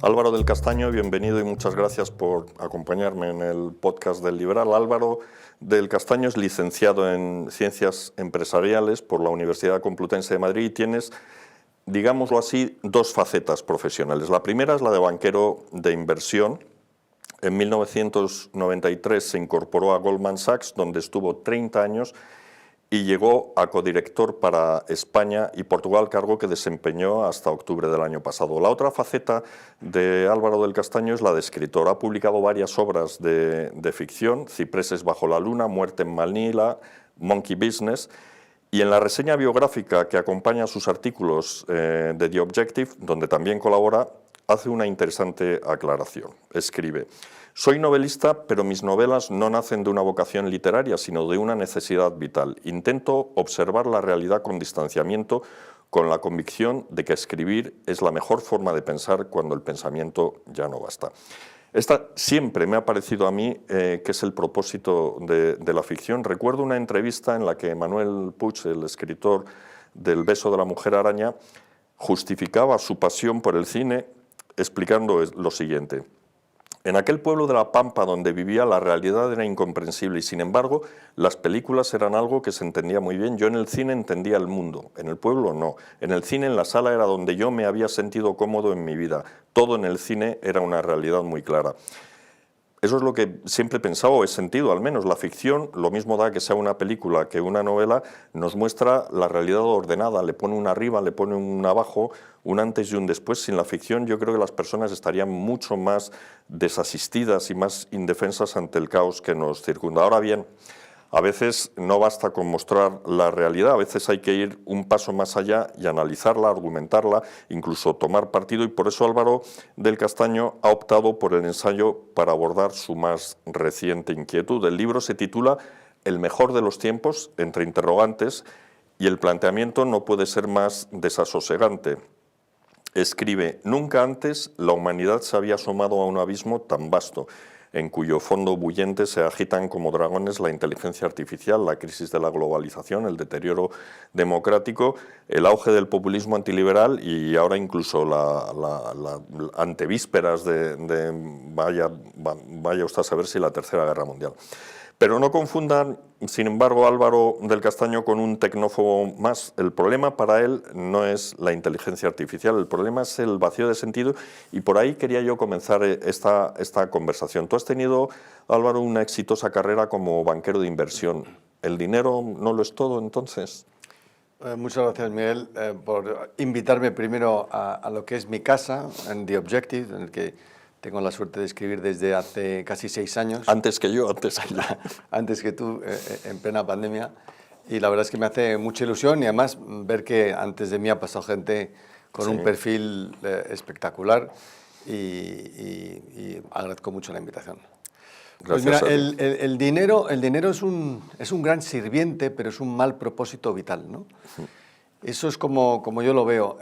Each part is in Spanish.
Álvaro del Castaño, bienvenido y muchas gracias por acompañarme en el podcast del Liberal. Álvaro del Castaño es licenciado en Ciencias Empresariales por la Universidad Complutense de Madrid y tienes, digámoslo así, dos facetas profesionales. La primera es la de banquero de inversión. En 1993 se incorporó a Goldman Sachs, donde estuvo 30 años y llegó a codirector para España y Portugal, cargo que desempeñó hasta octubre del año pasado. La otra faceta de Álvaro del Castaño es la de escritor. Ha publicado varias obras de ficción: Cipreses bajo la luna, Muerte en Manila, Monkey Business. Y en la reseña biográfica que acompaña a sus artículos de The Objective, donde también colabora, hace una interesante aclaración. Escribe: soy novelista, pero mis novelas no nacen de una vocación literaria, sino de una necesidad vital. Intento observar la realidad con distanciamiento, con la convicción de que escribir es la mejor forma de pensar cuando el pensamiento ya no basta. Esta siempre me ha parecido a mí que es el propósito de la ficción. Recuerdo una entrevista en la que Manuel Puig, el escritor del Beso de la mujer araña, justificaba su pasión por el cine explicando lo siguiente: en aquel pueblo de La Pampa donde vivía, la realidad era incomprensible y, sin embargo, las películas eran algo que se entendía muy bien. Yo en el cine entendía el mundo, en el pueblo no. En el cine, en la sala, era donde yo me había sentido cómodo en mi vida. Todo en el cine era una realidad muy clara. Eso es lo que siempre he pensado, o he sentido al menos. La ficción, lo mismo da que sea una película que una novela, nos muestra la realidad ordenada, le pone un arriba, le pone un abajo, un antes y un después. Sin la ficción yo creo que las personas estarían mucho más desasistidas y más indefensas ante el caos que nos circunda. Ahora bien, a veces no basta con mostrar la realidad, a veces hay que ir un paso más allá y analizarla, argumentarla, incluso tomar partido, y por eso Álvaro del Castaño ha optado por el ensayo para abordar su más reciente inquietud. El libro se titula El mejor de los tiempos, entre interrogantes, y el planteamiento no puede ser más desasosegante. Escribe: nunca antes la humanidad se había asomado a un abismo tan vasto, en cuyo fondo bullente se agitan como dragones la inteligencia artificial, la crisis de la globalización, el deterioro democrático, el auge del populismo antiliberal y ahora incluso la antevísperas de vaya usted a saber si la Tercera Guerra Mundial. Pero no confundan, sin embargo, Álvaro del Castaño con un tecnófobo más. El problema para él no es la inteligencia artificial, el problema es el vacío de sentido, y por ahí quería yo comenzar esta conversación. Tú has tenido, Álvaro, una exitosa carrera como banquero de inversión. ¿El dinero no lo es todo, entonces? Muchas gracias, Miguel, por invitarme primero a lo que es mi casa, en The Objective, en el que tengo la suerte de escribir desde hace casi 6 años. Antes que yo. Antes que tú, en plena pandemia. Y la verdad es que me hace mucha ilusión, y además ver que antes de mí ha pasado gente con un perfil espectacular, y agradezco mucho la invitación. Gracias. Pues mira, el dinero es un gran sirviente, pero es un mal propósito vital, ¿no? Eso es como yo lo veo.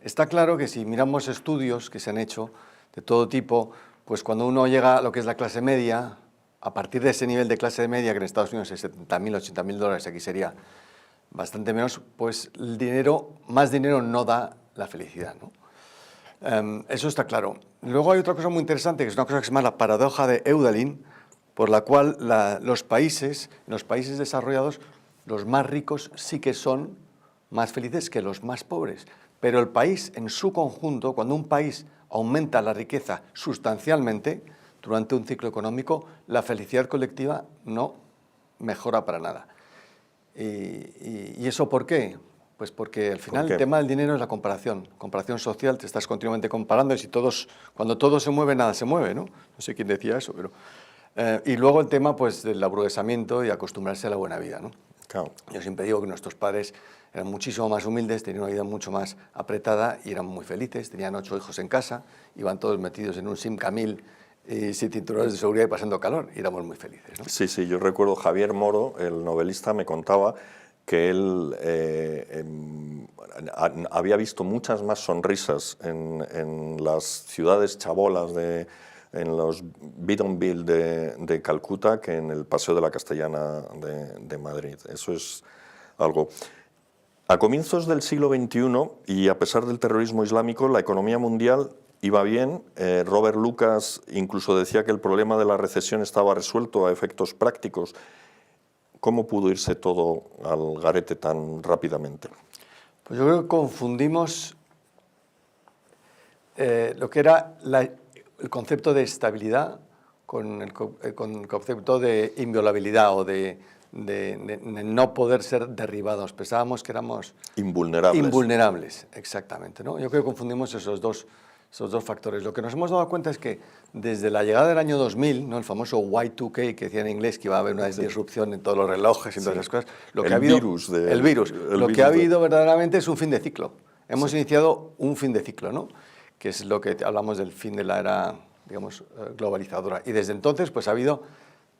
Está claro que si miramos estudios que se han hecho de todo tipo, pues cuando uno llega a lo que es la clase media, a partir de ese nivel de clase media, que en Estados Unidos es $70.000, $80.000, aquí sería bastante menos, pues más dinero no da la felicidad, ¿no? Eso está claro. Luego hay otra cosa muy interesante, que es una cosa que se llama la paradoja de Eudalin, por la cual los países desarrollados, los más ricos sí que son más felices que los más pobres. Pero el país en su conjunto, cuando un país aumenta la riqueza sustancialmente durante un ciclo económico, la felicidad colectiva no mejora para nada. ¿Y eso por qué? Pues porque al final el tema del dinero es la comparación social. Te estás continuamente comparando, y cuando todo se mueve, nada se mueve, ¿no? No sé quién decía eso, pero... y luego el tema, pues, del aburguesamiento y acostumbrarse a la buena vida, ¿no? Claro. Yo siempre digo que nuestros padres eran muchísimo más humildes, tenían una vida mucho más apretada y eran muy felices. Tenían 8 hijos en casa, iban todos metidos en un Simca-1000 sin cinturones de seguridad y pasando calor, y éramos muy felices, ¿no? Sí, yo recuerdo Javier Moro, el novelista, me contaba que él había visto muchas más sonrisas en las ciudades chabolas en los Bidonville de Calcuta que en el Paseo de la Castellana de Madrid. Eso es algo. A comienzos del siglo XXI, y a pesar del terrorismo islámico, la economía mundial iba bien. Robert Lucas incluso decía que el problema de la recesión estaba resuelto a efectos prácticos. ¿Cómo pudo irse todo al garete tan rápidamente? Pues yo creo que confundimos lo que era el concepto de estabilidad con el concepto de inviolabilidad o de no poder ser derribados. Pensábamos que éramos invulnerables, exactamente, ¿no? Yo creo que confundimos esos dos factores. Lo que nos hemos dado cuenta es que desde la llegada del año 2000, ¿no? El famoso Y2K, que decía en inglés que iba a haber una disrupción en todos los relojes y todas esas cosas, lo que ha habido verdaderamente es un fin de ciclo. Hemos iniciado un fin de ciclo, ¿no? Que es lo que hablamos del fin de la era, digamos, globalizadora. Y desde entonces pues ha habido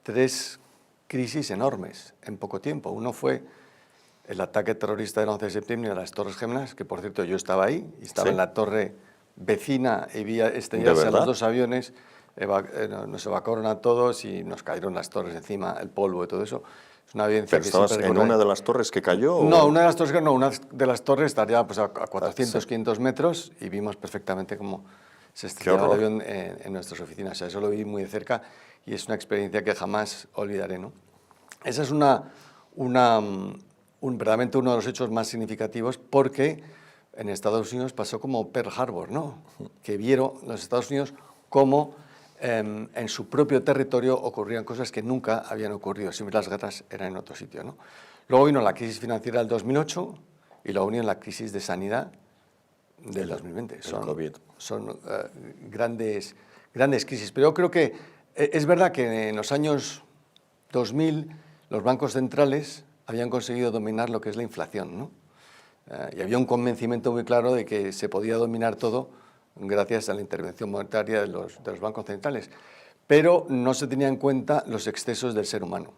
3 crisis enormes en poco tiempo. Uno fue el ataque terrorista del 11 de septiembre a las Torres Gemelas, que por cierto yo estaba ahí, y estaba en la torre vecina y vi estrellarse a los 2 aviones, nos evacuaron a todos y nos cayeron las torres encima, el polvo y todo eso. Es una evidencia. ¿Pero estabas en una de las torres que cayó? No, una de las torres estaría pues, a 400, 500 metros y vimos perfectamente cómo se estrellaba el avión en nuestras oficinas. O sea, eso lo vi muy de cerca y es una experiencia que jamás olvidaré, ¿no? Esa es verdaderamente uno de los hechos más significativos porque en Estados Unidos pasó como Pearl Harbor, ¿no? Que vieron los Estados Unidos cómo en su propio territorio ocurrían cosas que nunca habían ocurrido, siempre las guerras eran en otro sitio, ¿no? Luego vino la crisis financiera del 2008 y luego vino la crisis de sanidad del 2020. Son grandes crisis, pero yo creo que es verdad que en los años 2000 los bancos centrales habían conseguido dominar lo que es la inflación, ¿no? Y había un convencimiento muy claro de que se podía dominar todo gracias a la intervención monetaria de los bancos centrales, pero no se tenían en cuenta los excesos del ser humano.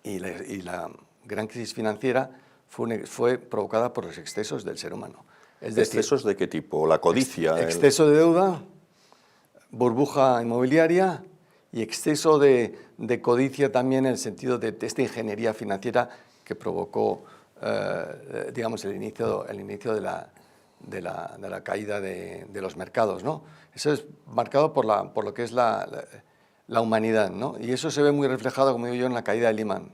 Y la gran crisis financiera fue provocada por los excesos del ser humano. ¿Excesos de qué tipo? ¿La codicia? Exceso de deuda, burbuja inmobiliaria y exceso de codicia también en el sentido de esta ingeniería financiera que provocó, digamos, el inicio de la caída de los mercados, ¿no? Eso es marcado por lo que es la humanidad, ¿no? Y eso se ve muy reflejado, como digo yo, en la caída de Lehman,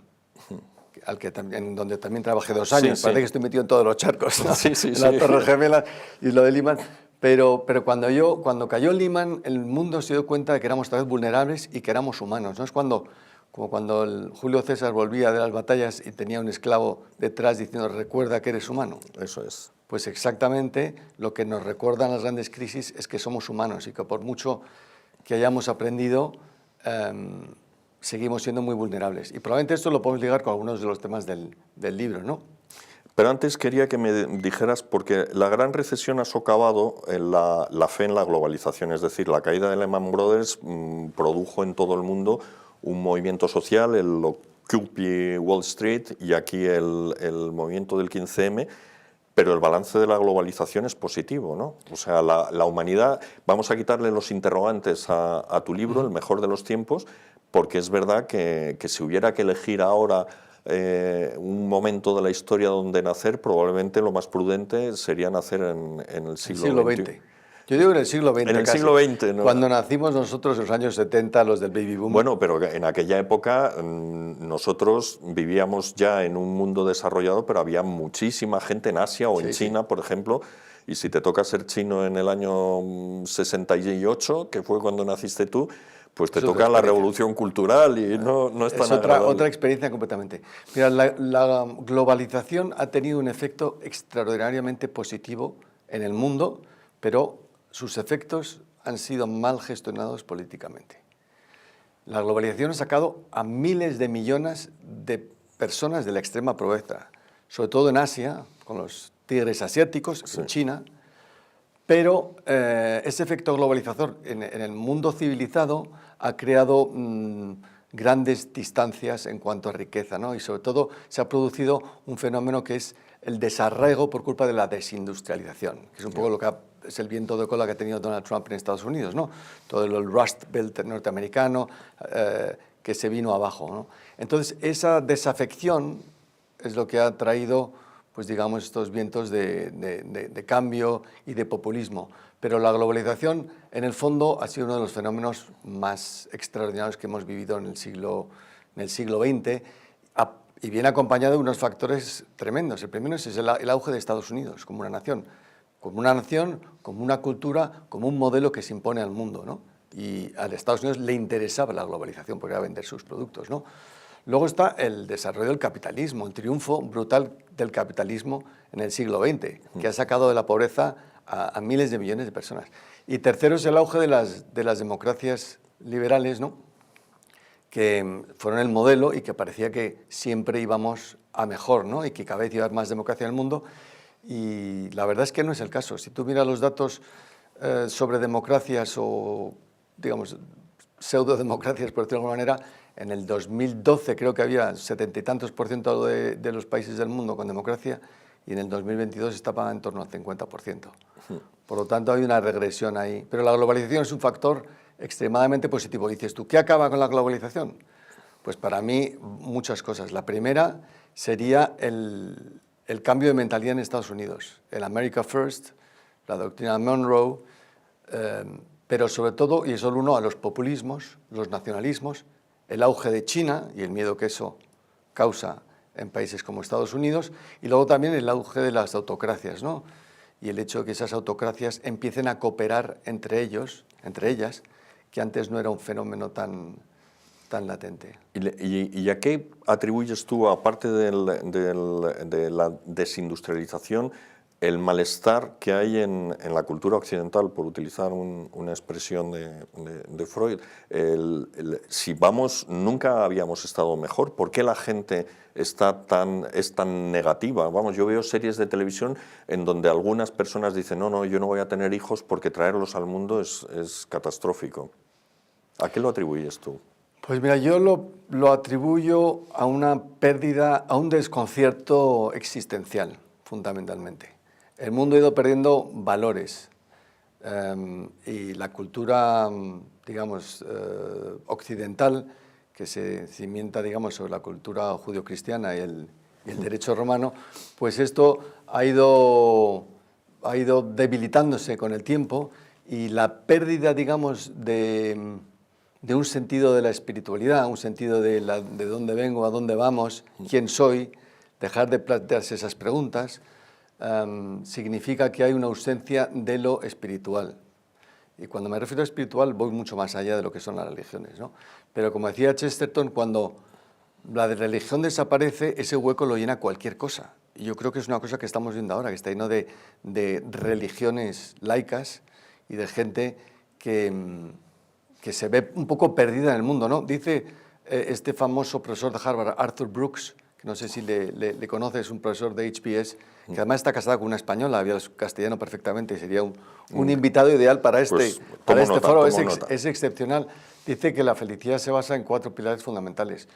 donde también trabajé 2 años. Parece que estoy metido en todos los charcos, ¿no? La Torre Gemela y lo de Lehman. Pero cuando cayó Lehman, el mundo se dio cuenta de que éramos tal vez vulnerables y que éramos humanos, ¿no? Es como cuando Julio César volvía de las batallas y tenía un esclavo detrás diciendo recuerda que eres humano. Eso es. Pues exactamente lo que nos recuerdan las grandes crisis es que somos humanos y que por mucho que hayamos aprendido, seguimos siendo muy vulnerables. Y probablemente esto lo podemos ligar con algunos de los temas del libro, ¿no? Pero antes quería que me dijeras, porque la gran recesión ha socavado la fe en la globalización, es decir, la caída de Lehman Brothers produjo en todo el mundo un movimiento social, el Occupy Wall Street y aquí el movimiento del 15M, pero el balance de la globalización es positivo, ¿no? O sea, la humanidad, vamos a quitarle los interrogantes a tu libro, El mejor de los tiempos, porque es verdad que si hubiera que elegir ahora un momento de la historia donde nacer, probablemente lo más prudente sería nacer en el siglo XX. Yo digo en el siglo XX. En el siglo XX, ¿no? Cuando nacimos nosotros en los años 70, los del baby boom. Bueno, pero en aquella época nosotros vivíamos ya en un mundo desarrollado, pero había muchísima gente en Asia o en China, por ejemplo, y si te toca ser chino en el año 68, que fue cuando naciste tú, pues te toca la revolución cultural y no es tan agradable. Otra experiencia completamente. Mira, la globalización ha tenido un efecto extraordinariamente positivo en el mundo, pero sus efectos han sido mal gestionados políticamente. La globalización ha sacado a miles de millones de personas de la extrema pobreza, sobre todo en Asia, con los tigres asiáticos, en China, pero ese efecto globalizador en el mundo civilizado ha creado grandes distancias en cuanto a riqueza, ¿no? Y sobre todo se ha producido un fenómeno que es el desarraigo por culpa de la desindustrialización, que es un poco lo que es el viento de cola que ha tenido Donald Trump en Estados Unidos, ¿no? Todo el Rust Belt norteamericano que se vino abajo, ¿no? Entonces, esa desafección es lo que ha traído pues digamos, estos vientos de cambio y de populismo. Pero la globalización, en el fondo, ha sido uno de los fenómenos más extraordinarios que hemos vivido en el siglo XX, y viene acompañado de unos factores tremendos. El primero es el auge de Estados Unidos como una nación, como una cultura, como un modelo que se impone al mundo, ¿no? Y a Estados Unidos le interesaba la globalización porque iba a vender sus productos, ¿no? Luego está el desarrollo del capitalismo, el triunfo brutal del capitalismo en el siglo XX, que ha sacado de la pobreza a miles de millones de personas. Y tercero es el auge de las democracias liberales, ¿no? Que fueron el modelo y que parecía que siempre íbamos a mejor, ¿no? Y que cada vez iba a haber más democracia en el mundo. Y la verdad es que no es el caso. Si tú miras los datos sobre democracias o, digamos, pseudodemocracias, por decirlo de alguna manera, en el 2012 creo que había 70 y tantos % de los países del mundo con democracia y en el 2022 estaba en torno al 50%. Por lo tanto, hay una regresión ahí. Pero la globalización es un factor extremadamente positivo. Dices tú, ¿qué acaba con la globalización? Pues para mí, muchas cosas. La primera sería el cambio de mentalidad en Estados Unidos. El America First, la doctrina Monroe, pero sobre todo, y solo uno, a los populismos, los nacionalismos, el auge de China y el miedo que eso causa en países como Estados Unidos, y luego también el auge de las autocracias, ¿no? Y el hecho de que esas autocracias empiecen a cooperar entre ellas, que antes no era un fenómeno tan latente. ¿Y a qué atribuyes tú, aparte de la desindustrialización, el malestar que hay en la cultura occidental, por utilizar una expresión de Freud? Si nunca habíamos estado mejor, ¿por qué la gente es tan negativa? Vamos, yo veo series de televisión en donde algunas personas dicen, no, yo no voy a tener hijos porque traerlos al mundo es catastrófico. ¿A qué lo atribuyes tú? Pues mira, yo lo atribuyo a una pérdida, a un desconcierto existencial, fundamentalmente. El mundo ha ido perdiendo valores y la cultura, digamos, occidental, que se cimienta, digamos, sobre la cultura judio-cristiana y el derecho romano, pues esto ha ido debilitándose con el tiempo y la pérdida, digamos, de un sentido de la espiritualidad, un sentido de dónde vengo, a dónde vamos, quién soy, dejar de plantearse esas preguntas, significa que hay una ausencia de lo espiritual. Y cuando me refiero a espiritual voy mucho más allá de lo que son las religiones, ¿no? Pero como decía Chesterton, cuando la religión desaparece, ese hueco lo llena cualquier cosa. Y yo creo que es una cosa que estamos viendo ahora, que está lleno de religiones laicas y de gente que se ve un poco perdida en el mundo, ¿no? Dice este famoso profesor de Harvard, Arthur Brooks, que no sé si le conoces, un profesor de HBS, que además está casado con una española, habla castellano perfectamente y sería un invitado ideal para este foro. Es excepcional. Dice que la felicidad se basa en 4 pilares fundamentales.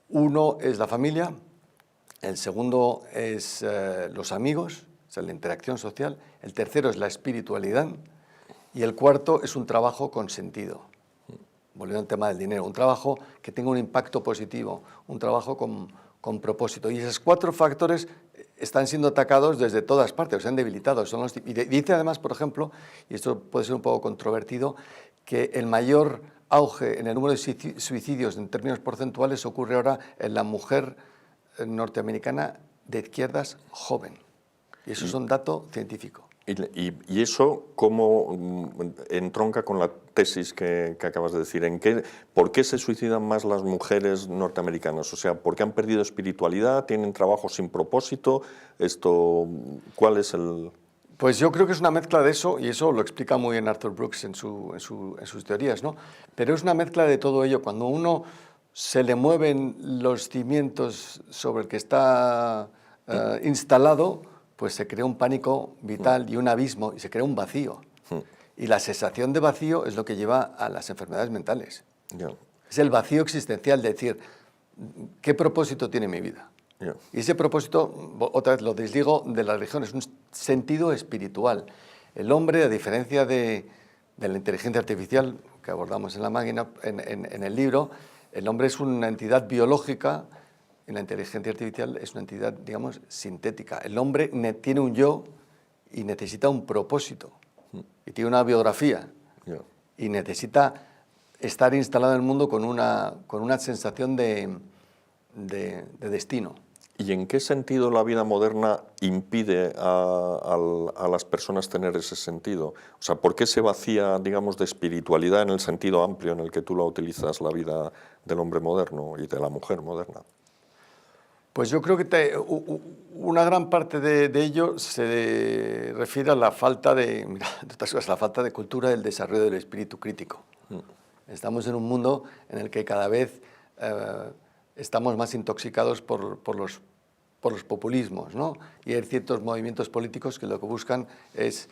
Uno es la familia, el segundo es los amigos, o sea, la interacción social, el tercero es la espiritualidad y el cuarto es un trabajo con sentido. Volviendo al tema del dinero, un trabajo que tenga un impacto positivo, un trabajo con propósito. Y esos 4 factores están siendo atacados desde todas partes, se han debilitado. Y dice además, por ejemplo, y esto puede ser un poco controvertido, que el mayor auge en el número de suicidios en términos porcentuales ocurre ahora en la mujer norteamericana de izquierdas joven. Y eso es un dato científico. ¿Y eso cómo entronca con la tesis que acabas de decir? ¿Por qué se suicidan más las mujeres norteamericanas? O sea, ¿por qué han perdido espiritualidad? ¿Tienen trabajo sin propósito? ¿Cuál es el...? Pues yo creo que es una mezcla de eso, y eso lo explica muy bien Arthur Brooks en sus teorías, ¿no? Pero es una mezcla de todo ello. Cuando a uno se le mueven los cimientos sobre el que está instalado, pues se crea un pánico vital y un abismo, y se crea un vacío. Y la sensación de vacío es lo que lleva a las enfermedades mentales. Yeah. Es el vacío existencial de decir, ¿qué propósito tiene mi vida? Yeah. Y ese propósito, otra vez lo desligo de la religión, es un sentido espiritual. El hombre, a diferencia de la inteligencia artificial que abordamos en la máquina, en el libro, el hombre es una entidad biológica y la inteligencia artificial es una entidad, digamos, sintética. El hombre tiene un yo y necesita un propósito, y tiene una biografía, y necesita estar instalado en el mundo con una sensación de destino. ¿Y en qué sentido la vida moderna impide a las personas tener ese sentido? O sea, ¿por qué se vacía, digamos, de espiritualidad en el sentido amplio en el que tú la utilizas, la vida del hombre moderno y de la mujer moderna? Pues yo creo que una gran parte de ello se refiere a la falta la falta de cultura del desarrollo del espíritu crítico. Estamos en un mundo en el que cada vez estamos más intoxicados por los populismos, ¿no? Y hay ciertos movimientos políticos que lo que buscan es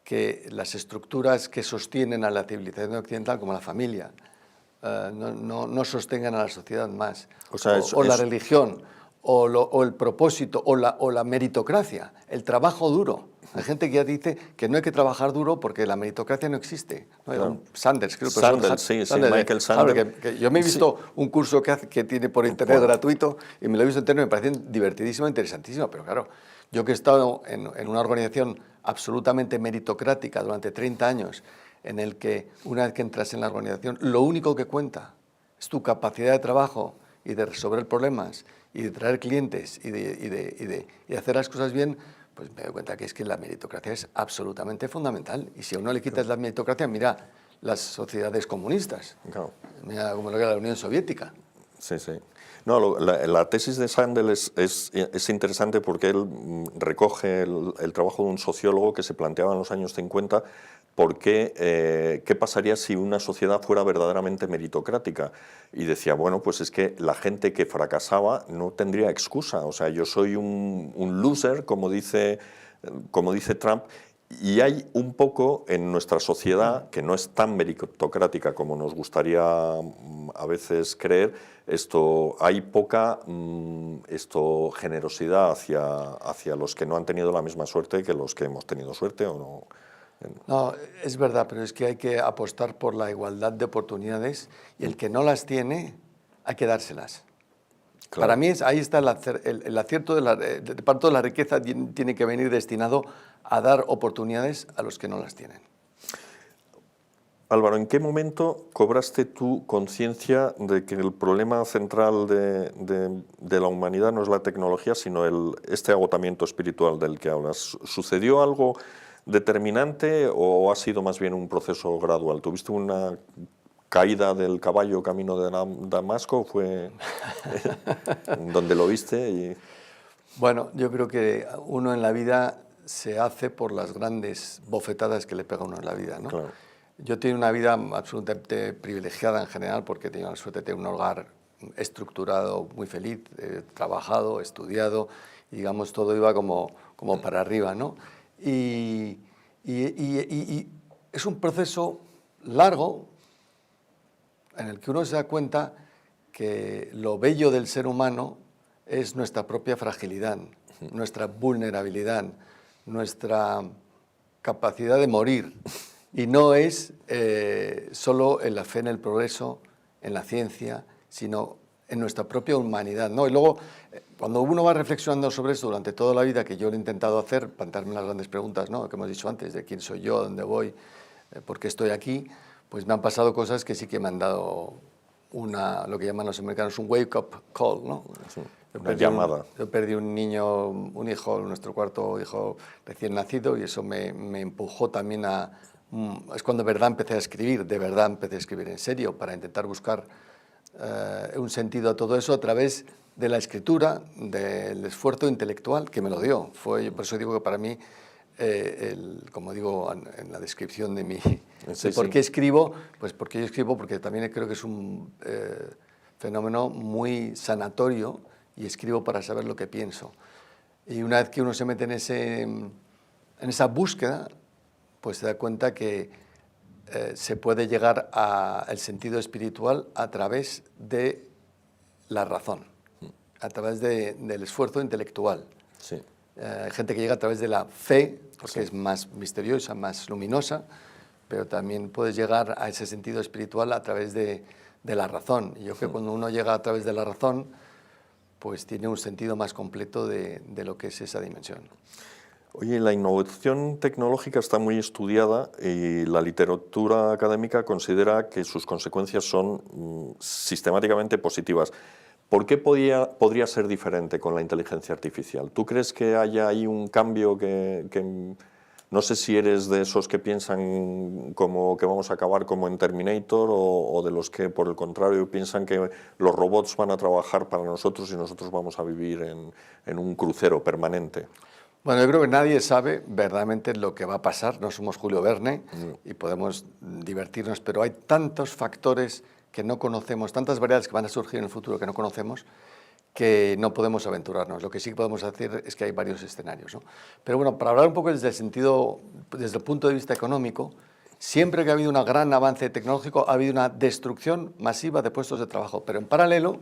que las estructuras que sostienen a la civilización occidental, como la familia, no sostengan a la sociedad más. O sea, la religión, o el propósito, o la meritocracia, el trabajo duro. Hay gente que ya dice que no hay que trabajar duro porque la meritocracia no existe. ¿No? Claro. Sanders, creo que Sanders, sí, Michael Sanders. Que yo me he visto un curso que tiene por internet gratuito y me lo he visto entero y me parece divertidísimo, interesantísimo. Pero claro, yo que he estado en una organización absolutamente meritocrática durante 30 años, en el que una vez que entras en la organización, lo único que cuenta es tu capacidad de trabajo y de resolver problemas y de traer clientes y de hacer las cosas bien, pues me doy cuenta que es que la meritocracia es absolutamente fundamental. Y si a uno le quitas la meritocracia, mira las sociedades comunistas, Claro. mira como lo que era la Unión Soviética. Sí, sí. No, la tesis de Sanders es interesante porque él recoge el trabajo de un sociólogo que se planteaba en los años 50 qué pasaría si una sociedad fuera verdaderamente meritocrática. Y decía, bueno, pues es que la gente que fracasaba no tendría excusa. O sea, yo soy un loser, como dice Trump. Y hay un poco en nuestra sociedad, que no es tan meritocrática como nos gustaría a veces creer, hay poca generosidad hacia los que no han tenido la misma suerte que los que hemos tenido suerte o no. No, es verdad, pero es que hay que apostar por la igualdad de oportunidades y el que no las tiene, hay que dárselas. Claro. Para mí ahí está el acierto de parte de la riqueza tiene que venir destinado a dar oportunidades a los que no las tienen. Álvaro, ¿en qué momento cobraste tú conciencia de que el problema central de la humanidad no es la tecnología, sino este agotamiento espiritual del que hablas? ¿Sucedió algo determinante o ha sido más bien un proceso gradual? ¿Tuviste una caída del caballo camino de Damasco? ¿Fue donde lo viste? Bueno, yo creo que uno en la vida se hace por las grandes bofetadas que le pega a uno en la vida, ¿no? Claro. Yo tengo una vida absolutamente privilegiada en general porque he tenido la suerte de tener un hogar estructurado, muy feliz, trabajado, estudiado, y digamos todo iba como para arriba, ¿no? Y es un proceso largo en el que uno se da cuenta que lo bello del ser humano es nuestra propia fragilidad, nuestra vulnerabilidad, nuestra capacidad de morir. Y no es solo en la fe en el progreso, en la ciencia, sino en nuestra propia humanidad, ¿no? Y luego, cuando uno va reflexionando sobre esto durante toda la vida, que yo lo he intentado hacer, plantearme las grandes preguntas, ¿no?, que hemos dicho antes, de quién soy yo, dónde voy, por qué estoy aquí, pues me han pasado cosas que sí que me han dado lo que llaman los americanos un wake-up call, ¿no? Sí, una llamada. Yo perdí un niño, un hijo, nuestro cuarto hijo recién nacido, y eso me empujó también es cuando de verdad empecé a escribir, en serio, para intentar buscar un sentido a todo eso a través de la escritura, del esfuerzo intelectual que me lo dio. Por eso digo que para mí, como digo en la descripción de por qué escribo, pues porque yo escribo porque también creo que es un fenómeno muy sanatorio y escribo para saber lo que pienso. Y una vez que uno se mete en esa búsqueda, pues se da cuenta que se puede llegar al sentido espiritual a través de la razón, a través del esfuerzo intelectual. Sí. Hay gente que llega a través de la fe, porque es más misteriosa, más luminosa, pero también puedes llegar a ese sentido espiritual a través de la razón. Y yo creo que cuando uno llega a través de la razón, pues tiene un sentido más completo de lo que es esa dimensión. Oye, la innovación tecnológica está muy estudiada y la literatura académica considera que sus consecuencias son sistemáticamente positivas. ¿Por qué podría ser diferente con la inteligencia artificial? ¿Tú crees que haya ahí un cambio que no sé si eres de esos que piensan como que vamos a acabar como en Terminator o de los que, por el contrario, piensan que los robots van a trabajar para nosotros y nosotros vamos a vivir en un crucero permanente? Bueno, yo creo que nadie sabe verdaderamente lo que va a pasar. No somos Julio Verne y podemos divertirnos, pero hay tantos factores que no conocemos, tantas variedades que van a surgir en el futuro que no conocemos, que no podemos aventurarnos. Lo que sí que podemos hacer es que hay varios escenarios, ¿no? Pero bueno, para hablar un poco desde el punto de vista económico, siempre que ha habido un gran avance tecnológico, ha habido una destrucción masiva de puestos de trabajo, pero en paralelo,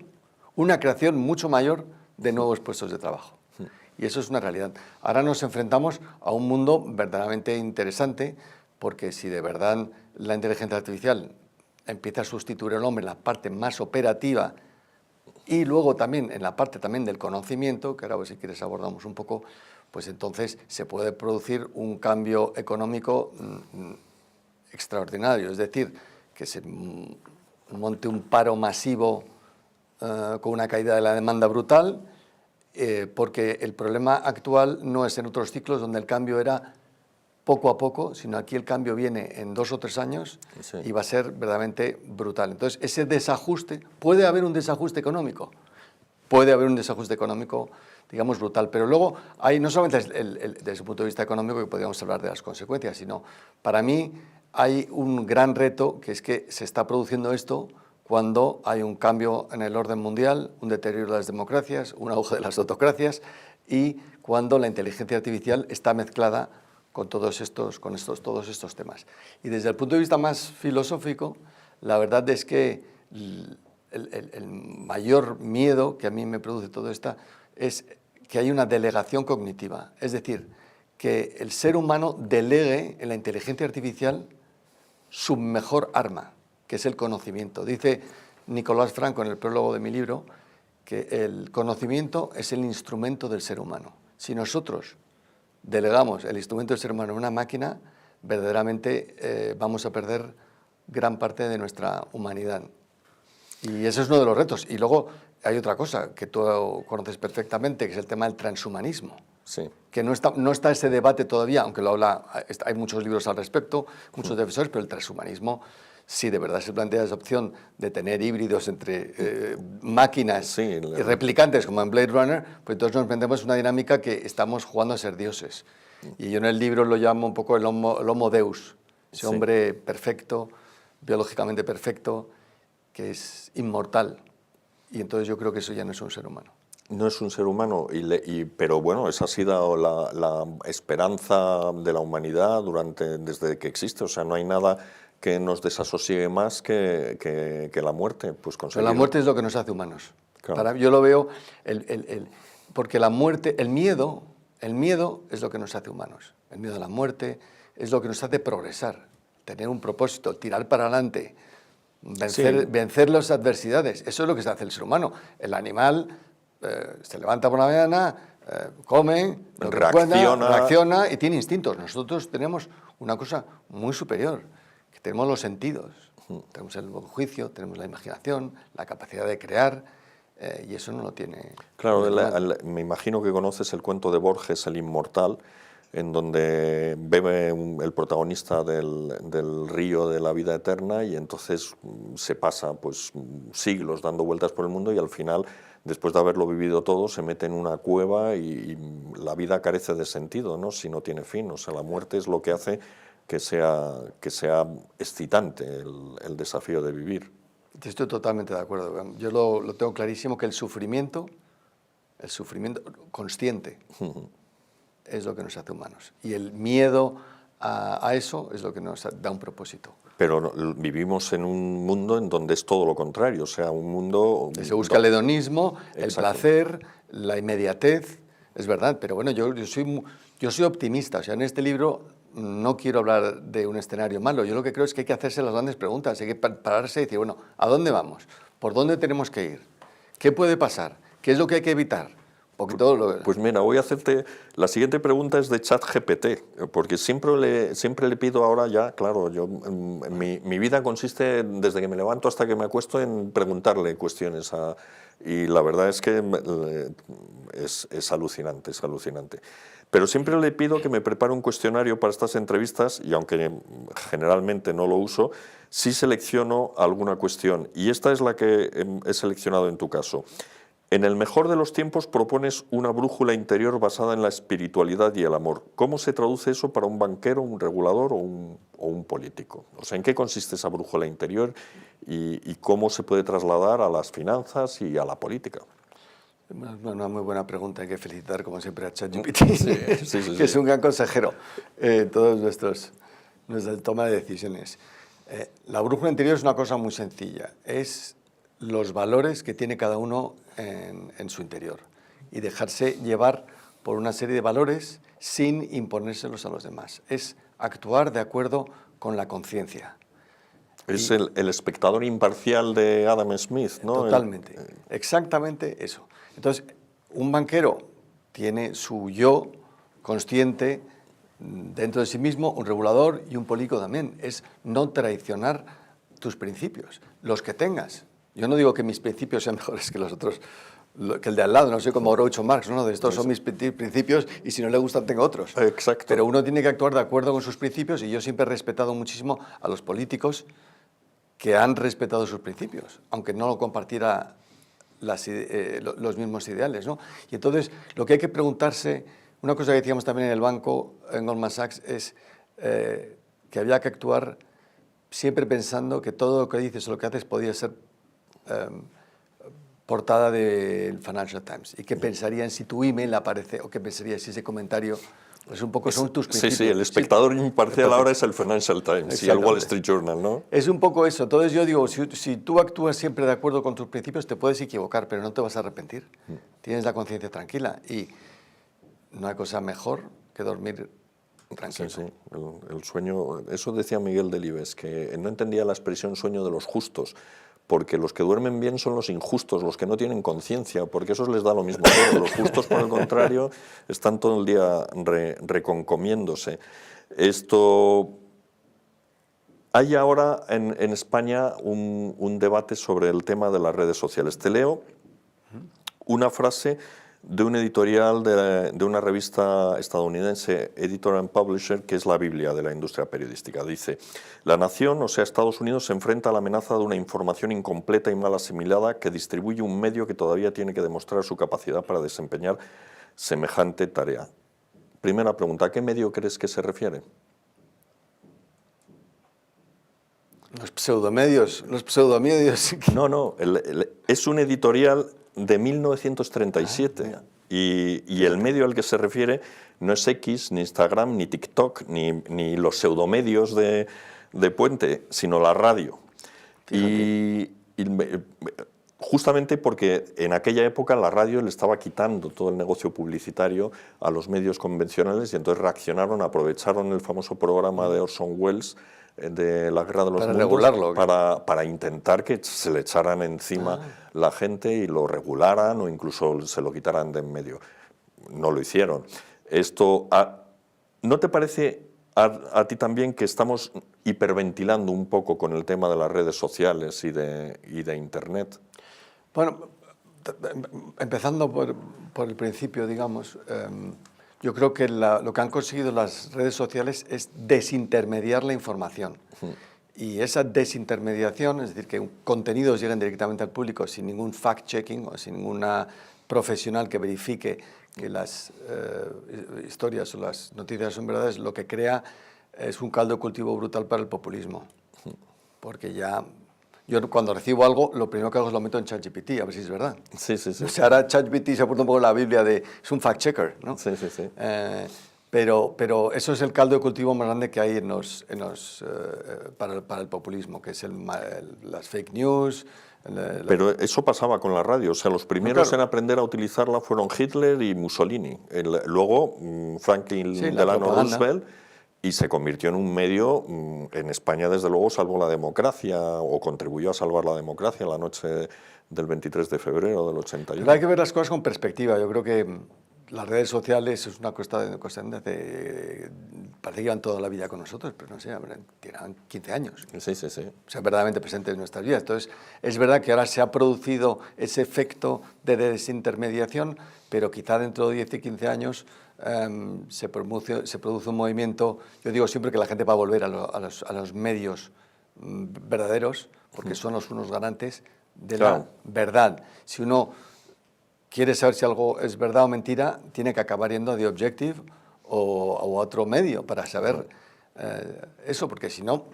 una creación mucho mayor de nuevos puestos de trabajo. Y eso es una realidad. Ahora nos enfrentamos a un mundo verdaderamente interesante, porque si de verdad la inteligencia artificial empieza a sustituir al hombre en la parte más operativa y luego también en la parte también del conocimiento, que ahora si quieres abordamos un poco, pues entonces se puede producir un cambio económico extraordinario. Es decir, que se monte un paro masivo con una caída de la demanda brutal, porque el problema actual no es en otros ciclos donde el cambio era poco a poco, sino aquí el cambio viene en 2 o 3 años y va a ser verdaderamente brutal. Entonces, ese desajuste, puede haber un desajuste económico, digamos, brutal, pero luego hay no solamente desde el punto de vista económico que podríamos hablar de las consecuencias, sino para mí hay un gran reto, que es que se está produciendo esto cuando hay un cambio en el orden mundial, un deterioro de las democracias, un auge de las autocracias y cuando la inteligencia artificial está mezclada con todos estos temas. Y desde el punto de vista más filosófico, la verdad es que el mayor miedo que a mí me produce todo esto es que hay una delegación cognitiva, es decir, que el ser humano delegue en la inteligencia artificial su mejor arma, que es el conocimiento. Dice Nicolás Franco en el prólogo de mi libro que el conocimiento es el instrumento del ser humano. Si nosotros delegamos el instrumento del ser humano en una máquina, verdaderamente vamos a perder gran parte de nuestra humanidad. Y ese es uno de los retos. Y luego hay otra cosa que tú conoces perfectamente, que es el tema del transhumanismo. Sí. Que no está ese debate todavía, aunque lo habla, hay muchos libros al respecto, muchos defensores, pero el transhumanismo, si de verdad se plantea esa opción de tener híbridos entre máquinas y replicantes como en Blade Runner, pues entonces nos vendemos una dinámica que estamos jugando a ser dioses. Y yo en el libro lo llamo un poco el homo deus, ese hombre perfecto, biológicamente perfecto, que es inmortal. Y entonces yo creo que eso ya no es un ser humano. No es un ser humano, pero bueno, esa ha sido la esperanza de la humanidad desde que existe. O sea, no hay nada que nos desasosiegue más que la muerte. Pues pero la muerte es lo que nos hace humanos. Claro. Yo lo veo, porque la muerte, el miedo es lo que nos hace humanos. El miedo a la muerte es lo que nos hace progresar, tener un propósito, tirar para adelante, vencer las adversidades. Eso es lo que se hace el ser humano. El animal se levanta por la mañana, come, reacciona y tiene instintos. Nosotros tenemos una cosa muy superior, que tenemos los sentidos. Tenemos el buen juicio, tenemos la imaginación, la capacidad de crear, y eso no lo tiene. Claro, me imagino que conoces el cuento de Borges, El Inmortal, en donde bebe el protagonista del río de la vida eterna y entonces se pasa pues siglos dando vueltas por el mundo y al final, después de haberlo vivido todo, se mete en una cueva y la vida carece de sentido, ¿no? Si no tiene fin. O sea, la muerte es lo que hace que sea excitante el desafío de vivir. Estoy totalmente de acuerdo. Yo lo tengo clarísimo que el sufrimiento consciente es lo que nos hace humanos. Y el miedo a eso es lo que nos da un propósito. Pero vivimos en un mundo en donde es todo lo contrario, o sea, un mundo... Se busca el hedonismo, el placer, la inmediatez, es verdad, pero bueno, yo soy optimista, o sea, en este libro no quiero hablar de un escenario malo, yo lo que creo es que hay que hacerse las grandes preguntas, hay que pararse y decir, bueno, ¿a dónde vamos? ¿Por dónde tenemos que ir? ¿Qué puede pasar? ¿Qué es lo que hay que evitar? Pues mira, voy a hacerte... La siguiente pregunta es de ChatGPT, porque siempre le pido ahora ya, claro, mi vida consiste desde que me levanto hasta que me acuesto en preguntarle cuestiones y la verdad es que es alucinante, es alucinante. Pero siempre le pido que me prepare un cuestionario para estas entrevistas y aunque generalmente no lo uso, sí selecciono alguna cuestión y esta es la que he seleccionado en tu caso. En el mejor de los tiempos propones una brújula interior basada en la espiritualidad y el amor. ¿Cómo se traduce eso para un banquero, un regulador o un político? O sea, ¿en qué consiste esa brújula interior y cómo se puede trasladar a las finanzas y a la política? Una muy buena pregunta, hay que felicitar como siempre a ChatGPT, Sí. es un gran consejero en todos nuestra toma de decisiones. La brújula interior es una cosa muy sencilla, es los valores que tiene cada uno en su interior y dejarse llevar por una serie de valores sin imponérselos a los demás. Es actuar de acuerdo con la conciencia. Es el espectador imparcial de Adam Smith, ¿no? Totalmente, exactamente eso. Entonces, un banquero tiene su yo consciente dentro de sí mismo, un regulador y un político también. Es no traicionar tus principios, los que tengas. Yo no digo que mis principios sean mejores que los otros, que el de al lado, no soy como Groucho Marx, no, de estos son mis principios y si no le gustan tengo otros. Exacto. Pero uno tiene que actuar de acuerdo con sus principios y yo siempre he respetado muchísimo a los políticos que han respetado sus principios, aunque no lo compartiera los mismos ideales, ¿no? Y entonces lo que hay que preguntarse, una cosa que decíamos también en el banco, en Goldman Sachs, es que había que actuar siempre pensando que todo lo que dices o lo que haces podía ser portada del Financial Times y qué pensarían si tu email aparece o qué pensarían si ese comentario, pues un poco son tus principios. Sí, el espectador imparcial ahora es el Financial Times y el Wall Street Journal, ¿no? Es un poco eso. Entonces yo digo, si tú actúas siempre de acuerdo con tus principios, te puedes equivocar, pero no te vas a arrepentir. Tienes la conciencia tranquila y no hay cosa mejor que dormir tranquilo. Sí. El sueño, eso decía Miguel Delibes, que no entendía la expresión sueño de los justos, porque los que duermen bien son los injustos, los que no tienen conciencia, porque eso les da lo mismo a todos. Los justos, por el contrario, están todo el día reconcomiéndose. Hay ahora en España un debate sobre el tema de las redes sociales. Te leo una frase de un editorial de una revista estadounidense, Editor and Publisher, que es la Biblia de la industria periodística. Dice: la nación, o sea, Estados Unidos, se enfrenta a la amenaza de una información incompleta y mal asimilada que distribuye un medio que todavía tiene que demostrar su capacidad para desempeñar semejante tarea. Primera pregunta, ¿a qué medio crees que se refiere? Los pseudomedios. No, es un editorial de 1937 y el medio al que se refiere no es X, ni Instagram, ni TikTok, ni los pseudomedios de Puente, sino la radio. Y justamente porque en aquella época la radio le estaba quitando todo el negocio publicitario a los medios convencionales y entonces reaccionaron, aprovecharon el famoso programa de Orson Welles de la Guerra de los Mundos regularlo, para intentar que se le echaran encima la gente y lo regularan o incluso se lo quitaran de en medio. No lo hicieron. ¿No te parece a ti también que estamos hiperventilando un poco con el tema de las redes sociales y de Internet? Bueno, empezando por el principio, digamos, yo creo que lo que han conseguido las redes sociales es desintermediar la información. Y esa desintermediación, es decir, que contenidos lleguen directamente al público sin ningún fact-checking o sin ninguna profesional que verifique que las historias o las noticias son verdades, lo que crea es un caldo de cultivo brutal para el populismo. Porque ya... Yo cuando recibo algo, lo primero que hago es lo meto en ChatGPT, a ver si es verdad. Sí. O sea, ahora ChatGPT se ha puesto un poco la Biblia es un fact-checker, ¿no? Sí. Pero eso es el caldo de cultivo más grande que hay para el populismo, que es las fake news. Pero eso pasaba con la radio, o sea, los primeros en aprender a utilizarla fueron Hitler y Mussolini. Luego Franklin Delano Roosevelt, y se convirtió en un medio, en España desde luego salvó la democracia, o contribuyó a salvar la democracia la noche del 23 de febrero del 81. Pero hay que ver las cosas con perspectiva. Yo creo que las redes sociales es una cuestión de parece que llevan toda la vida con nosotros, pero no sé, tienen 15 años. Sí, sí, sí. O sea, verdaderamente presentes en nuestras vidas. Entonces, es verdad que ahora se ha producido ese efecto de desintermediación, pero quizá dentro de 10 y 15 años se produce un movimiento. Yo digo siempre que la gente va a volver a los medios verdaderos, porque son los unos garantes de la verdad. Si uno quiere saber si algo es verdad o mentira, tiene que acabar yendo a The Objective o a otro medio para saber eso, porque si no,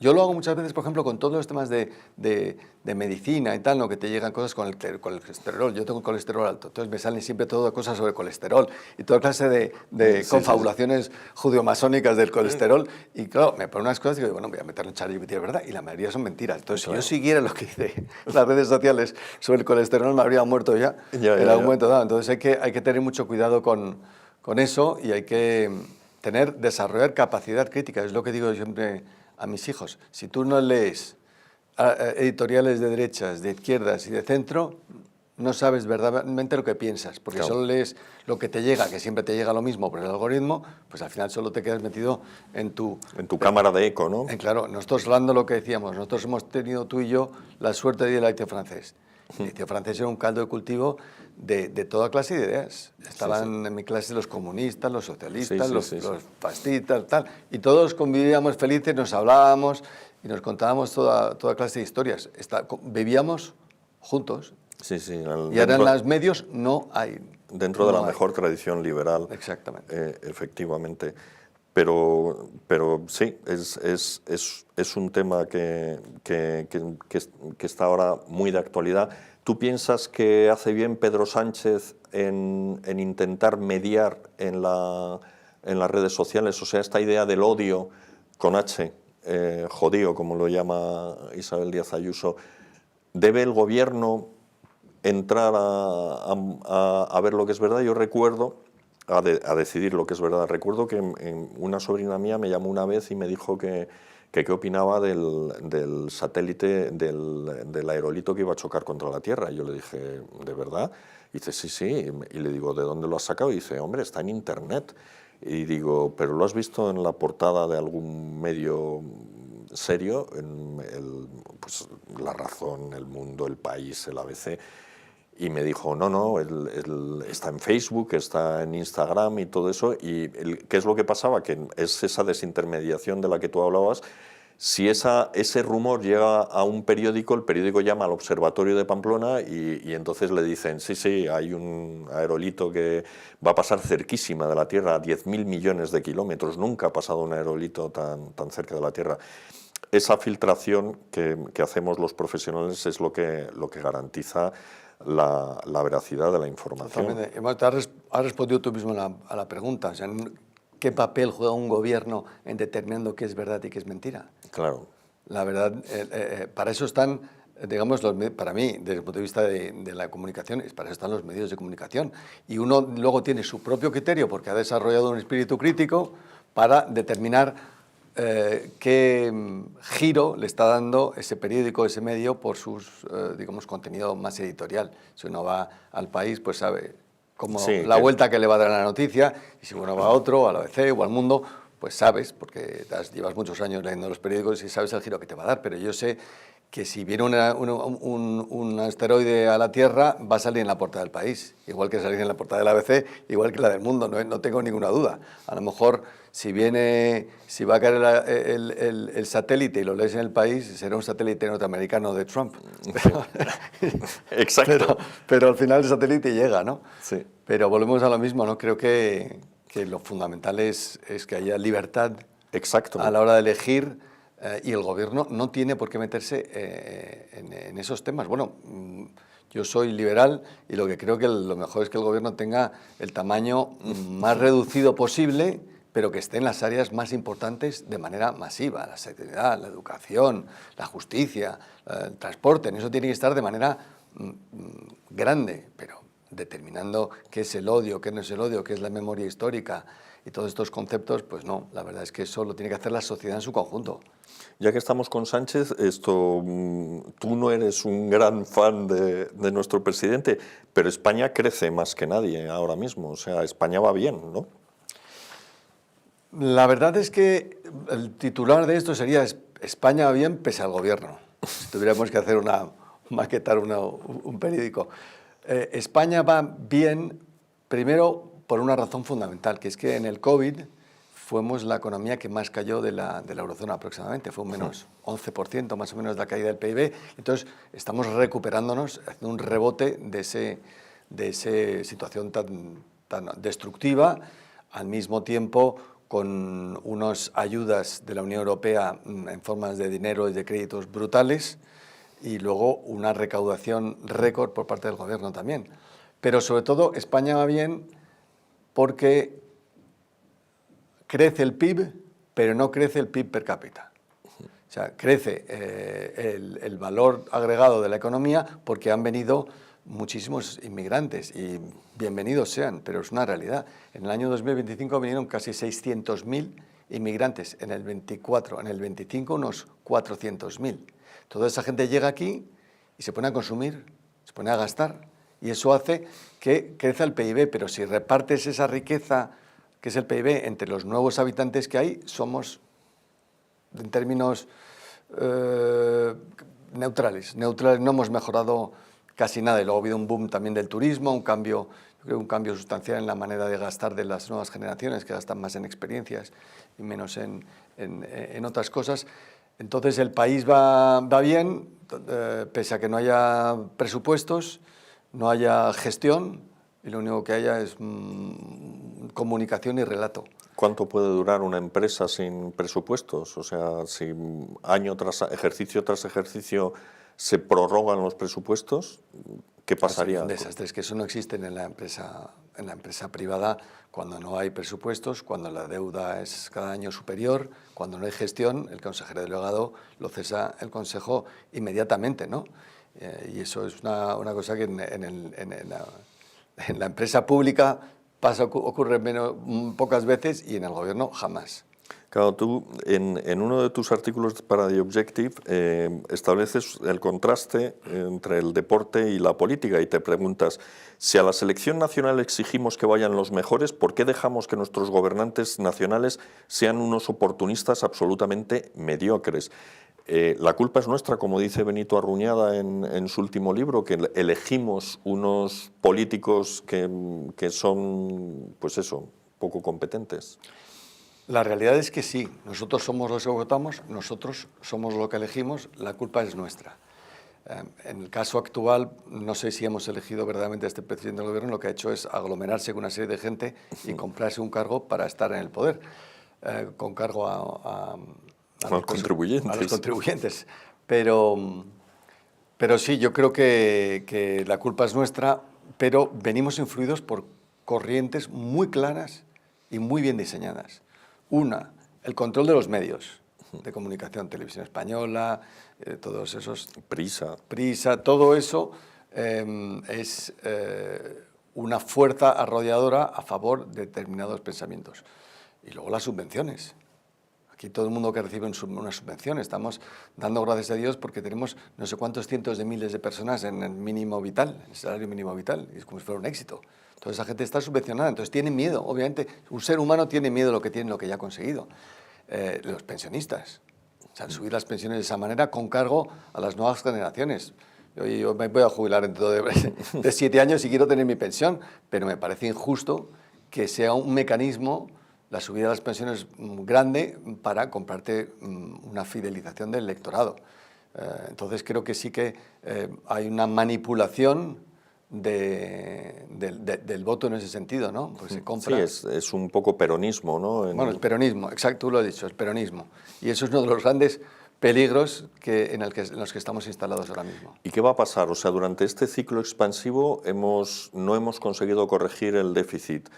Yo lo hago muchas veces, por ejemplo, con todos los temas de medicina y tal, ¿no? Que te llegan cosas con el colesterol. Yo tengo colesterol alto, entonces me salen siempre todo cosas sobre colesterol y toda clase de confabulaciones judeo-masónicas del colesterol. Y claro, me ponen unas cosas y digo, bueno, voy a meterlo en ChatGPT, es verdad, y la mayoría son mentiras. Entonces, si yo siguiera lo que dice las redes sociales sobre el colesterol, me habría muerto ya en algún momento dado. Entonces, hay que tener mucho cuidado con eso y hay que desarrollar capacidad crítica. Es lo que digo yo siempre a mis hijos. Si tú no lees editoriales de derechas, de izquierdas y de centro, no sabes verdaderamente lo que piensas, porque solo lees lo que te llega, que siempre te llega lo mismo por el algoritmo, pues al final solo te quedas metido en tu cámara de eco, ¿no? Claro, nosotros hablando lo que decíamos, nosotros hemos tenido tú y yo la suerte de ir al liceo francés. El liceo francés era un caldo de cultivo de toda clase de ideas. Estaban en mi clase los comunistas, los socialistas, los fascistas, tal, y todos convivíamos felices, nos hablábamos y nos contábamos toda clase de historias. Vivíamos juntos. Y ahora en los medios no hay. Dentro de la mejor tradición liberal. Exactamente. Efectivamente. Pero sí, es un tema que está ahora muy de actualidad. ¿Tú piensas que hace bien Pedro Sánchez en intentar mediar en las redes sociales? O sea, esta idea del odio con H, jodío, como lo llama Isabel Díaz Ayuso, ¿debe el gobierno entrar a ver lo que es verdad? Yo recuerdo, a decidir lo que es verdad, recuerdo que una sobrina mía me llamó una vez y me dijo que qué opinaba del satélite, del aerolito que iba a chocar contra la Tierra. Y yo le dije, ¿de verdad? Y dice, sí. Y le digo, ¿de dónde lo has sacado? Y dice, hombre, está en Internet. Y digo, ¿pero lo has visto en la portada de algún medio serio? Pues La Razón, El Mundo, El País, el ABC. Y me dijo, no, está en Facebook, está en Instagram y todo eso. ¿Y qué es lo que pasaba? Que es esa desintermediación de la que tú hablabas. Si ese rumor llega a un periódico, el periódico llama al Observatorio de Pamplona y entonces le dicen, sí, hay un aerolito que va a pasar cerquísima de la Tierra, a 10.000 millones de kilómetros. Nunca ha pasado un aerolito tan cerca de la Tierra. Esa filtración que hacemos los profesionales es lo que garantiza la veracidad de la información. Totalmente. Has respondido tú mismo a la pregunta. O sea, ¿qué papel juega un gobierno en determinando qué es verdad y qué es mentira? Claro. La verdad, para eso están, digamos, para mí, desde el punto de vista de la comunicación, para eso están los medios de comunicación. Y uno luego tiene su propio criterio porque ha desarrollado un espíritu crítico para determinar qué giro le está dando ese periódico, ese medio, por sus, digamos, contenido más editorial. Si uno va al País, pues sabe la vuelta que le va a dar a la noticia, y si uno va a otro, al ABC o al Mundo, pues sabes, porque llevas muchos años leyendo los periódicos y sabes el giro que te va a dar. Pero yo sé que si viene un asteroide a la Tierra, va a salir en la portada del País, igual que salir en la portada del ABC, igual que la del Mundo, no tengo ninguna duda. A lo mejor si va a caer el satélite y lo lees en el País, será un satélite norteamericano de Trump. Exacto. Pero al final el satélite llega, ¿no? Sí. Pero volvemos a lo mismo, ¿no? Creo que lo fundamental es que haya libertad. Exacto. A la hora de elegir. Y el gobierno no tiene por qué meterse en esos temas. Bueno, yo soy liberal y lo que creo que lo mejor es que el gobierno tenga el tamaño más reducido posible, pero que esté en las áreas más importantes de manera masiva. La sanidad, la educación, la justicia, el transporte, en eso tiene que estar de manera grande, pero determinando qué es el odio, qué no es el odio, qué es la memoria histórica, Y todos estos conceptos, pues no, la verdad es que eso lo tiene que hacer la sociedad en su conjunto. Ya que estamos con Sánchez, tú no eres un gran fan de nuestro presidente, pero España crece más que nadie ahora mismo. O sea, España va bien, ¿no? La verdad es que el titular de esto sería España va bien pese al gobierno. Si tuviéramos que hacer maquetar un periódico. España va bien, primero, por una razón fundamental, que es que en el COVID fuimos la economía que más cayó de la eurozona aproximadamente, fue un menos 11% más o menos la caída del PIB, entonces estamos recuperándonos, haciendo un rebote de esa situación tan destructiva, al mismo tiempo con unas ayudas de la Unión Europea en formas de dinero y de créditos brutales, y luego una recaudación récord por parte del gobierno también. Pero sobre todo España va bien porque crece el PIB, pero no crece el PIB per cápita. O sea, crece el valor agregado de la economía porque han venido muchísimos inmigrantes y bienvenidos sean, pero es una realidad. En el año 2025 vinieron casi 600.000 inmigrantes, en el 24, en el 25 unos 400.000. Toda esa gente llega aquí y se pone a consumir, se pone a gastar, y eso hace que crezca el PIB, pero si repartes esa riqueza que es el PIB entre los nuevos habitantes que hay, somos, en términos neutrales, no hemos mejorado casi nada, y luego ha habido un boom también del turismo, yo creo un cambio sustancial en la manera de gastar de las nuevas generaciones, que gastan más en experiencias y menos en otras cosas. Entonces el país va bien, pese a que no haya presupuestos, no haya gestión, y lo único que haya es comunicación y relato. ¿Cuánto puede durar una empresa sin presupuestos? O sea, si ejercicio tras ejercicio se prorrogan los presupuestos, ¿qué pasaría? Es un desastre, es que eso no existe en la empresa privada, cuando no hay presupuestos, cuando la deuda es cada año superior, cuando no hay gestión, el consejero delegado lo cesa el consejo inmediatamente, ¿no? Y eso es una cosa que en la empresa pública ocurre pocas veces, y en el gobierno jamás. Claro, tú en uno de tus artículos para The Objective estableces el contraste entre el deporte y la política y te preguntas, si a la selección nacional exigimos que vayan los mejores, ¿por qué dejamos que nuestros gobernantes nacionales sean unos oportunistas absolutamente mediocres? La culpa es nuestra, como dice Benito Arruñada en su último libro, que elegimos unos políticos que son, pues eso, poco competentes. La realidad es que sí, nosotros somos los que votamos, nosotros somos los que elegimos, la culpa es nuestra. En el caso actual, no sé si hemos elegido verdaderamente a este presidente del gobierno, lo que ha hecho es aglomerarse con una serie de gente y comprarse un cargo para estar en el poder, con cargo a los contribuyentes. Pero sí, yo creo que la culpa es nuestra, pero venimos influidos por corrientes muy claras y muy bien diseñadas. Una, el control de los medios de comunicación, Televisión Española, todos esos... Prisa, todo eso es una fuerza arrolladora a favor de determinados pensamientos. Y luego las subvenciones. Aquí todo el mundo que recibe una subvención, estamos dando gracias a Dios porque tenemos no sé cuántos cientos de miles de personas en el mínimo vital, el salario mínimo vital, y es como si fuera un éxito. Toda esa gente está subvencionada, entonces tiene miedo, obviamente, un ser humano tiene miedo de lo que tiene, lo que ya ha conseguido. Los pensionistas, o sea, subir las pensiones de esa manera con cargo a las nuevas generaciones. Yo me voy a jubilar dentro de 7 años y quiero tener mi pensión, pero me parece injusto que sea un mecanismo, la subida de las pensiones grande, para comprarte una fidelización del electorado. Entonces creo que sí que hay una manipulación del voto en ese sentido, ¿no? Pues se compra. Sí, es un poco peronismo, ¿no? Bueno, el peronismo, exacto, tú lo has dicho, el peronismo. Y eso es uno de los grandes peligros en los que estamos instalados ahora mismo. ¿Y qué va a pasar? O sea, durante este ciclo expansivo no hemos conseguido corregir el déficit.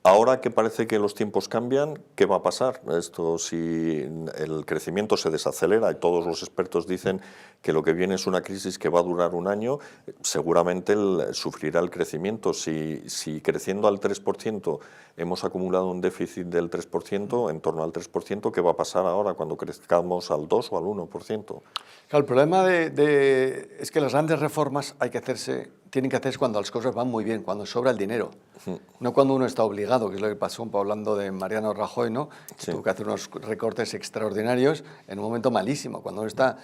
Ahora que parece que los tiempos cambian, ¿qué va a pasar? Esto, si el crecimiento se desacelera y todos los expertos dicen que lo que viene es una crisis que va a durar un año, seguramente sufrirá el crecimiento. Si creciendo al 3% hemos acumulado un déficit del 3%, en torno al 3%, ¿qué va a pasar ahora cuando crezcamos al 2 o al 1%? Claro, el problema es que las grandes reformas tienen que hacerse cuando las cosas van muy bien, cuando sobra el dinero, no cuando uno está obligado, que es lo que pasó hablando de Mariano Rajoy, ¿no? Que tuvo que hacer unos recortes extraordinarios en un momento malísimo, cuando uno está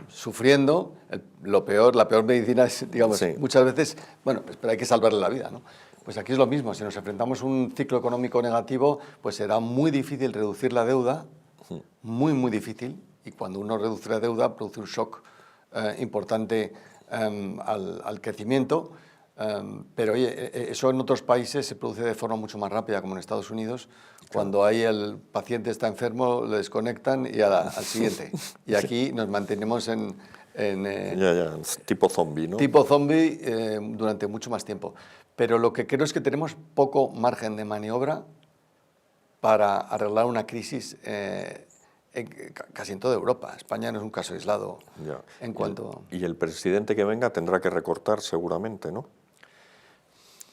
sufriendo, la peor medicina es, digamos, muchas veces, bueno, pero hay que salvarle la vida, ¿no? Pues aquí es lo mismo, si nos enfrentamos a un ciclo económico negativo, pues será muy difícil reducir la deuda, muy difícil, y cuando uno reduce la deuda produce un shock importante al crecimiento, pero oye, eso en otros países se produce de forma mucho más rápida, como en Estados Unidos, cuando ahí el paciente está enfermo, lo desconectan y al siguiente. Y aquí nos mantenemos tipo zombie, ¿no? Tipo zombie durante mucho más tiempo. Pero lo que creo es que tenemos poco margen de maniobra para arreglar una crisis casi en toda Europa. España no es un caso aislado en cuanto... Y el presidente que venga tendrá que recortar seguramente, ¿no?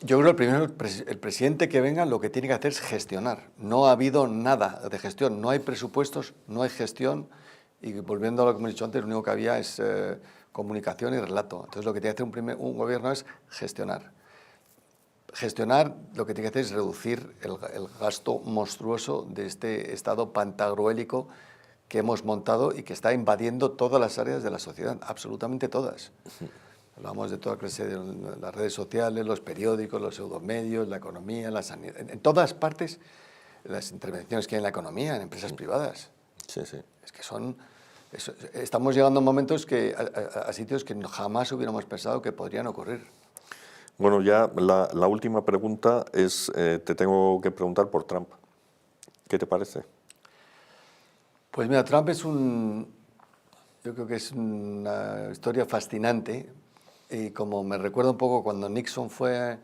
Yo creo que el presidente que venga lo que tiene que hacer es gestionar. No ha habido nada de gestión, no hay presupuestos, no hay gestión, y volviendo a lo que hemos dicho antes, lo único que había es comunicación y relato. Entonces lo que tiene que hacer un gobierno es gestionar. Gestionar lo que tiene que hacer es reducir el gasto monstruoso de este estado pantagruélico que hemos montado y que está invadiendo todas las áreas de la sociedad, absolutamente todas. Hablamos de toda clase de las redes sociales, los periódicos, los pseudomedios, la economía, la sanidad, en todas partes las intervenciones que hay en la economía, en empresas privadas. Sí. Es que estamos llegando a momentos a sitios que jamás hubiéramos pensado que podrían ocurrir. Bueno, ya la última pregunta es, te tengo que preguntar por Trump. ¿Qué te parece? Pues mira, Trump yo creo que es una historia fascinante, y como me recuerda un poco cuando Nixon fue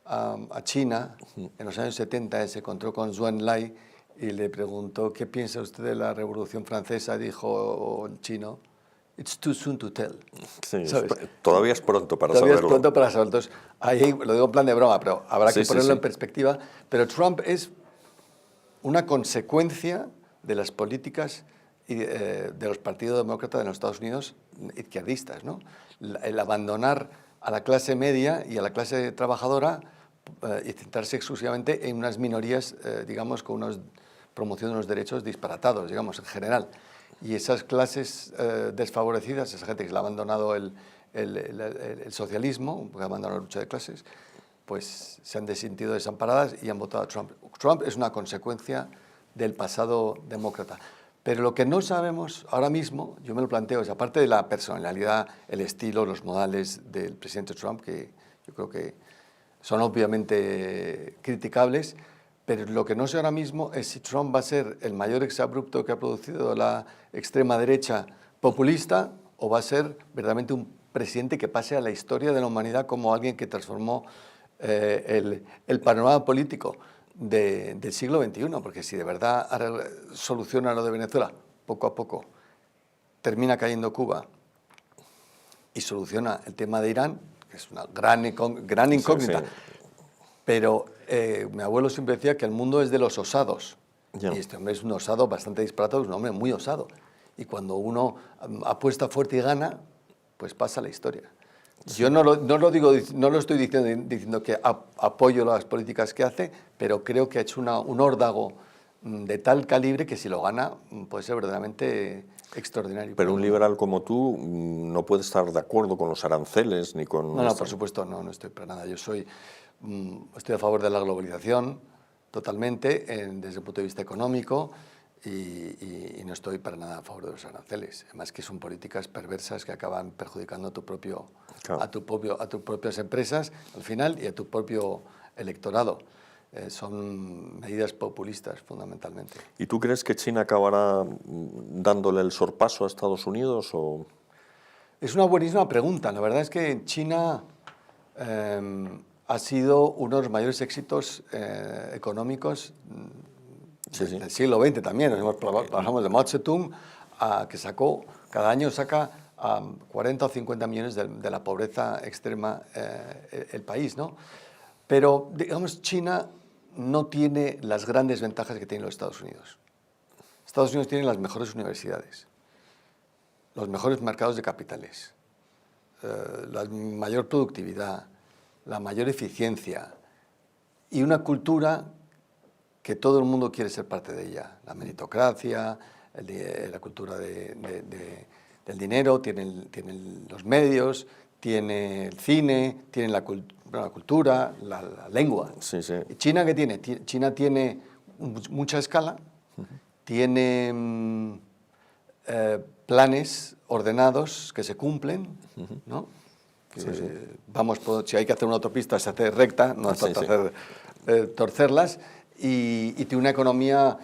a China en los años 70, se encontró con Zhou Enlai y le preguntó, ¿qué piensa usted de la Revolución Francesa? Dijo el chino, "It's too soon to tell". Sí, todavía es pronto para saberlo. Todavía es pronto para saberlo. Entonces, ahí lo digo en plan de broma, pero habrá que ponerlo en perspectiva. Pero Trump es una consecuencia de las políticas de los partidos demócratas de los Estados Unidos izquierdistas, ¿no? El abandonar a la clase media y a la clase trabajadora y centrarse exclusivamente en unas minorías, digamos, con una promoción de unos derechos disparatados, digamos, en general. Y esas clases desfavorecidas, esa gente que le ha abandonado el socialismo, que ha abandonado la lucha de clases, pues se han sentido desamparadas y han votado a Trump. Trump es una consecuencia del pasado demócrata. Pero lo que no sabemos ahora mismo, yo me lo planteo, es aparte de la personalidad, el estilo, los modales del presidente Trump, que yo creo que son obviamente criticables, pero lo que no sé ahora mismo es si Trump va a ser el mayor exabrupto que ha producido la extrema derecha populista o va a ser verdaderamente un presidente que pase a la historia de la humanidad como alguien que transformó el panorama político del siglo XXI, porque si de verdad soluciona lo de Venezuela, poco a poco termina cayendo Cuba y soluciona el tema de Irán, que es una gran incógnita, sí. Pero mi abuelo siempre decía que el mundo es de los osados, y este hombre es un osado bastante disparatado, es un hombre muy osado, y cuando uno apuesta fuerte y gana, pues pasa la historia. Yo no lo estoy diciendo que apoyo las políticas que hace, pero creo que ha hecho un órdago de tal calibre que si lo gana puede ser verdaderamente extraordinario. Pero un liberal como tú no puede estar de acuerdo con los aranceles ni con... No, por supuesto, no estoy para nada. Yo estoy a favor de la globalización totalmente desde el punto de vista económico. Y no estoy para nada a favor de los aranceles. Además que son políticas perversas que acaban perjudicando a tus propias empresas al final y a tu propio electorado. Son medidas populistas fundamentalmente. ¿Y tú crees que China acabará dándole el sorpaso a Estados Unidos? Es una buenísima pregunta. La verdad es que China ha sido uno de los mayores éxitos económicos del siglo XX también. Trabajamos de Mao Zedong, que cada año saca 40 o 50 millones de la pobreza extrema el país, ¿no? Pero, digamos, China no tiene las grandes ventajas que tienen los Estados Unidos. Estados Unidos tiene las mejores universidades, los mejores mercados de capitales, la mayor productividad, la mayor eficiencia y una cultura que todo el mundo quiere ser parte de ella. La meritocracia, la cultura del dinero, tiene los medios, tiene el cine, tiene la cultura, la lengua. Sí, sí. ¿China qué tiene? China tiene mucha escala, tiene planes ordenados que se cumplen, ¿no? Si hay que hacer una autopista, se hace recta, no hace falta torcerlas, y tiene una economía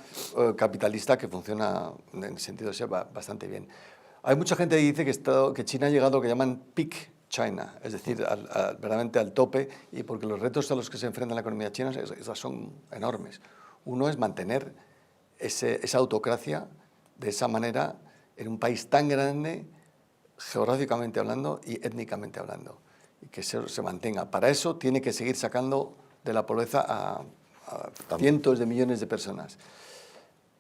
capitalista que funciona en el sentido de bastante bien. Hay mucha gente que dice que China ha llegado a lo que llaman peak China, es decir, verdaderamente al tope, y porque los retos a los que se enfrenta la economía china son enormes. Uno es mantener esa autocracia de esa manera en un país tan grande, geográficamente hablando y étnicamente hablando, y que se mantenga. Para eso tiene que seguir sacando de la pobreza a cientos de millones de personas.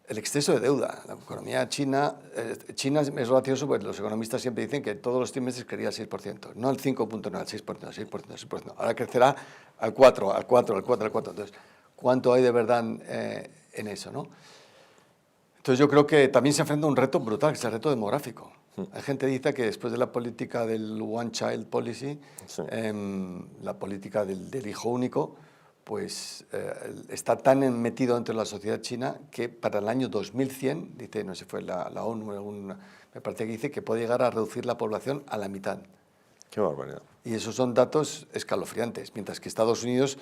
El exceso de deuda, la economía china es gracioso porque los economistas siempre dicen que todos los trimestres crecía al 6%, no al 5.9, al 6%. Ahora crecerá al 4, al 4, al 4, al 4. Entonces, ¿cuánto hay de verdad en eso, no? Entonces yo creo que también se enfrenta a un reto brutal, que es el reto demográfico. Hay gente que dice que después de la política del One Child Policy, la política del hijo único, pues está tan metido entre la sociedad china que para el año 2100, dice, no sé si fue la ONU, me parece que dice que puede llegar a reducir la población a la mitad. Qué barbaridad. Y esos son datos escalofriantes, mientras que Estados Unidos,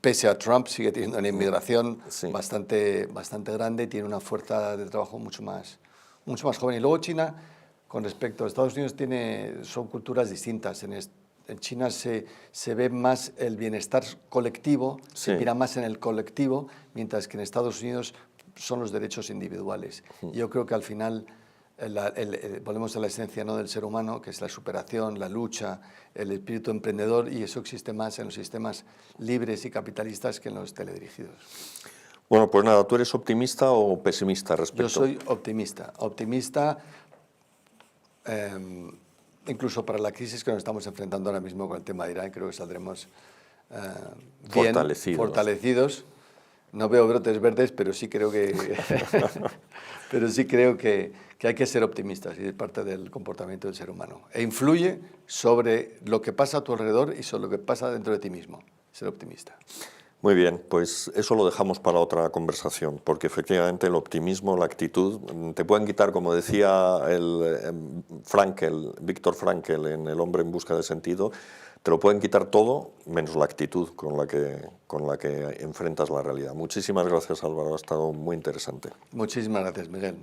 pese a Trump, sigue teniendo una inmigración bastante grande y tiene una fuerza de trabajo mucho más joven. Y luego China, con respecto a Estados Unidos, son culturas distintas. En China se ve más el bienestar colectivo, se mira más en el colectivo, mientras que en Estados Unidos son los derechos individuales. Yo creo que al final volvemos a la esencia, ¿no?, del ser humano, que es la superación, la lucha, el espíritu emprendedor, y eso existe más en los sistemas libres y capitalistas que en los teledirigidos. Bueno, pues nada, ¿tú eres optimista o pesimista respecto? Yo soy optimista. Incluso para la crisis que nos estamos enfrentando ahora mismo con el tema de Irán, creo que saldremos bien fortalecidos. No veo brotes verdes, pero sí creo que hay que ser optimistas, y es parte del comportamiento del ser humano. E influye sobre lo que pasa a tu alrededor y sobre lo que pasa dentro de ti mismo. Ser optimista. Muy bien, pues eso lo dejamos para otra conversación, porque efectivamente el optimismo, la actitud, te pueden quitar, como decía Viktor Frankl en El hombre en busca de sentido, te lo pueden quitar todo menos la actitud con la que enfrentas la realidad. Muchísimas gracias, Álvaro, ha estado muy interesante. Muchísimas gracias, Miguel.